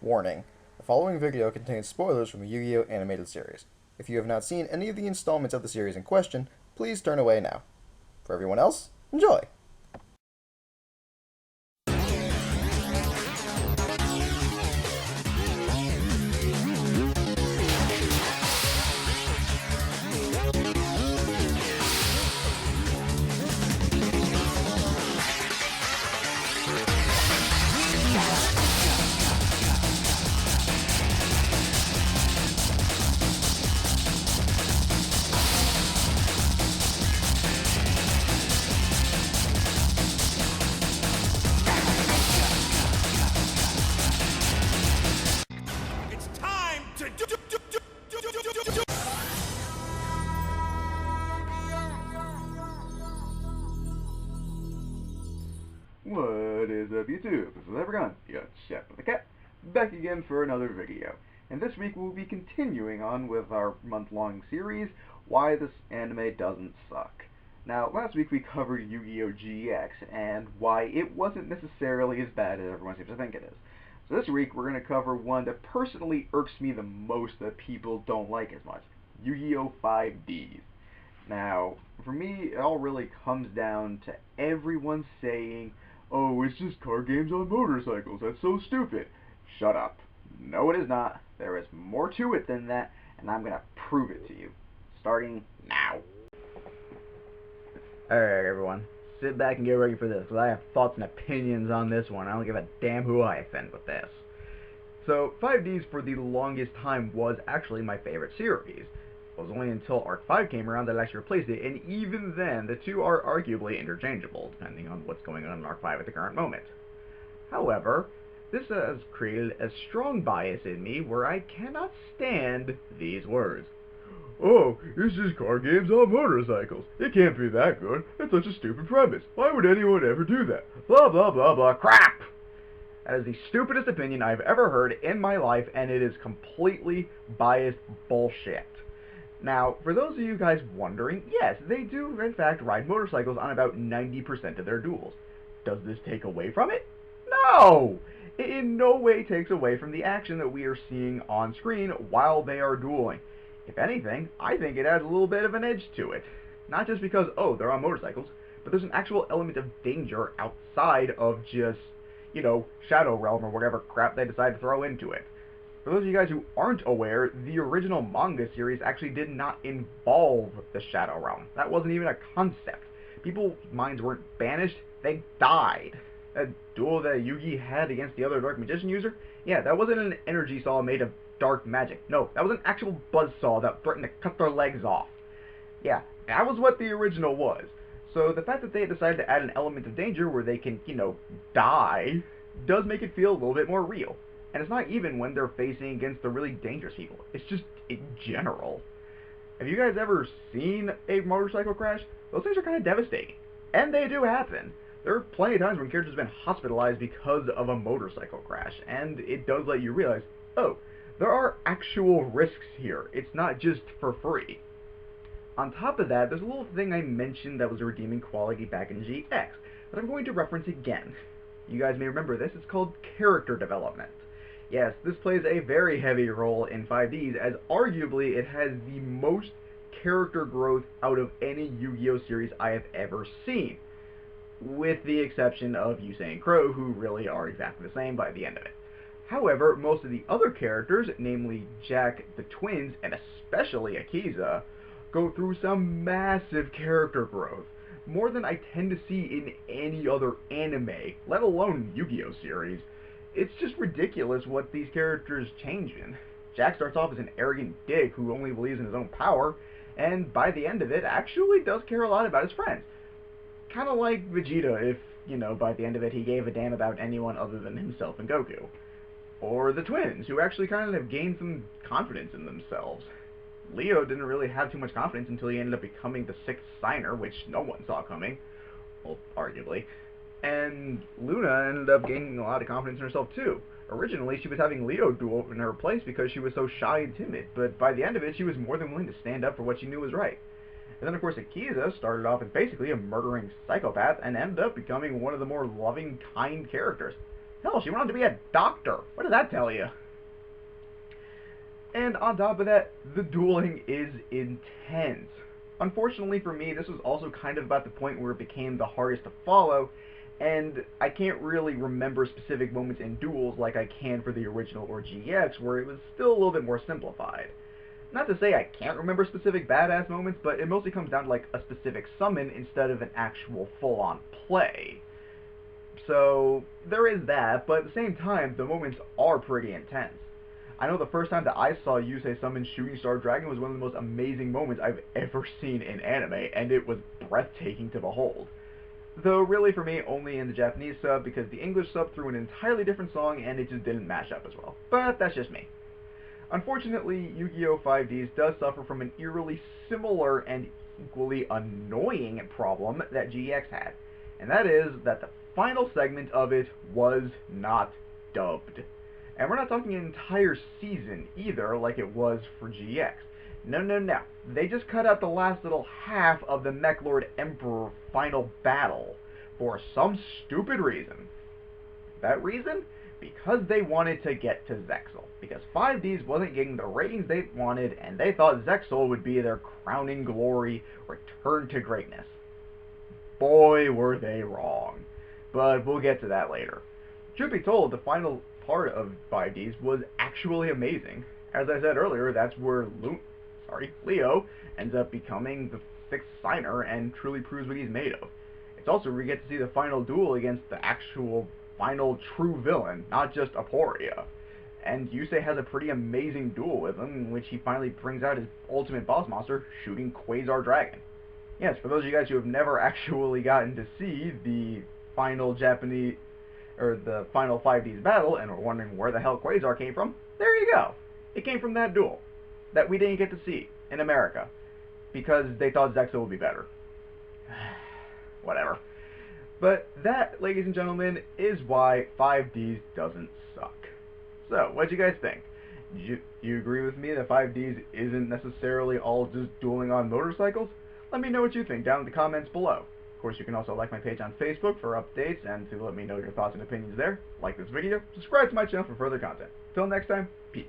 Warning: the following video contains spoilers from the Yu-Gi-Oh! Animated series. If you have not seen any of the installments of the series in question, please turn away now. For everyone else, enjoy! It's time to do. What is up, YouTube? This is Evergon, your chef with the cat, back again for another video. And this week we'll be continuing on with our month-long series, Why This Anime Doesn't Suck. Now, last week we covered Yu-Gi-Oh! GX, and why it wasn't necessarily as bad as everyone seems to think it is. So this week we're going to cover one that personally irks me the most that people don't like as much, Yu-Gi-Oh! 5Ds. Now, for me, it all really comes down to everyone saying, "Oh, it's just card games on motorcycles, that's so stupid." Shut up. No, it is not. There is more to it than that, and I'm going to prove it to you. Starting now. Alright, everyone. Sit back and get ready for this, because I have thoughts and opinions on this one. I don't give a damn who I offend with this. So, 5Ds for the longest time was actually my favorite series. It was only until Arc 5 came around that I actually replaced it, and even then, the two are arguably interchangeable, depending on what's going on in Arc 5 at the current moment. However, this has created a strong bias in me where I cannot stand these words. "Oh, it's just card games on motorcycles. It can't be that good. It's such a stupid premise. Why would anyone ever do that? Blah, blah, blah, blah. Crap!" That is the stupidest opinion I've ever heard in my life, and it is completely biased bullshit. Now, for those of you guys wondering, yes, they do in fact ride motorcycles on about 90% of their duels. Does this take away from it? No! It in no way takes away from the action that we are seeing on screen while they are dueling. If anything, I think it adds a little bit of an edge to it. Not just because, oh, they're on motorcycles, but there's an actual element of danger outside of just, Shadow Realm or whatever crap they decide to throw into it. For those of you guys who aren't aware, the original manga series actually did not involve the Shadow Realm. That wasn't even a concept. People's minds weren't banished, they died. That duel that Yugi had against the other Dark Magician user, yeah, that wasn't an energy saw made of dark magic. No, that was an actual buzzsaw that threatened to cut their legs off. Yeah, that was what the original was. So the fact that they decided to add an element of danger where they can, die, does make it feel a little bit more real. And it's not even when they're facing against the really dangerous people. It's just in general. Have you guys ever seen a motorcycle crash? Those things are kind of devastating. And they do happen. There are plenty of times when characters have been hospitalized because of a motorcycle crash. And it does let you realize, oh, there are actual risks here. It's not just for free. On top of that, there's a little thing I mentioned that was a redeeming quality back in GX that I'm going to reference again. You guys may remember this. It's called character development. Yes, this plays a very heavy role in 5Ds, as arguably it has the most character growth out of any Yu-Gi-Oh! Series I have ever seen. With the exception of Yusei and Crow, who really are exactly the same by the end of it. However, most of the other characters, namely Jack, the twins, and especially Akiza, go through some massive character growth. More than I tend to see in any other anime, let alone Yu-Gi-Oh! Series. It's just ridiculous what these characters change in. Jack starts off as an arrogant dick who only believes in his own power, and by the end of it, actually does care a lot about his friends. Kind of like Vegeta if, by the end of it he gave a damn about anyone other than himself and Goku. Or the twins, who actually kind of have gained some confidence in themselves. Leo didn't really have too much confidence until he ended up becoming the sixth signer, which no one saw coming. Well, arguably. And Luna ended up gaining a lot of confidence in herself too. Originally, she was having Leo duel in her place because she was so shy and timid, but by the end of it, she was more than willing to stand up for what she knew was right. And then, of course, Akiza started off as basically a murdering psychopath and ended up becoming one of the more loving, kind characters. Hell, she went on to be a doctor. What does that tell you? And on top of that, the dueling is intense. Unfortunately for me, this was also kind of about the point where it became the hardest to follow, and I can't really remember specific moments in duels like I can for the original or GX, where it was still a little bit more simplified. Not to say I can't remember specific badass moments, but it mostly comes down to like a specific summon instead of an actual full-on play. So there is that, but at the same time, the moments are pretty intense. I know the first time that I saw Yusei summon Shooting Star Dragon was one of the most amazing moments I've ever seen in anime, and it was breathtaking to behold. Though really for me, only in the Japanese sub, because the English sub threw an entirely different song and it just didn't match up as well. But that's just me. Unfortunately, Yu-Gi-Oh! 5Ds does suffer from an eerily similar and equally annoying problem that GX had, and that is that the final segment of it was not dubbed. And we're not talking an entire season either, like it was for GX. No, no, no. They just cut out the last little half of the Mech Lord Emperor final battle for some stupid reason. That reason? Because they wanted to get to Zexal. Because 5Ds wasn't getting the ratings they wanted, and they thought Zexal would be their crowning glory, return to greatness. Boy, were they wrong. But we'll get to that later. Truth be told, the final part of 5Ds was actually amazing. As I said earlier, that's where Leo ends up becoming the sixth signer and truly proves what he's made of. It's also where we get to see the final duel against the actual final true villain, not just Aporia. And Yusei has a pretty amazing duel with him, in which he finally brings out his ultimate boss monster, Shooting Quasar Dragon. Yes, for those of you guys who have never actually gotten to see the final Japanese, or the final 5Ds battle, and are wondering where the hell Quasar came from, there you go. It came from that duel that we didn't get to see in America, because they thought Zexal would be better. Whatever. But that, ladies and gentlemen, is why 5Ds doesn't suck. So, what do you guys think? You agree with me that 5Ds isn't necessarily all just dueling on motorcycles? Let me know what you think down in the comments below. Of course, you can also like my page on Facebook for updates and to let me know your thoughts and opinions there. Like this video, subscribe to my channel for further content. Till next time, peace.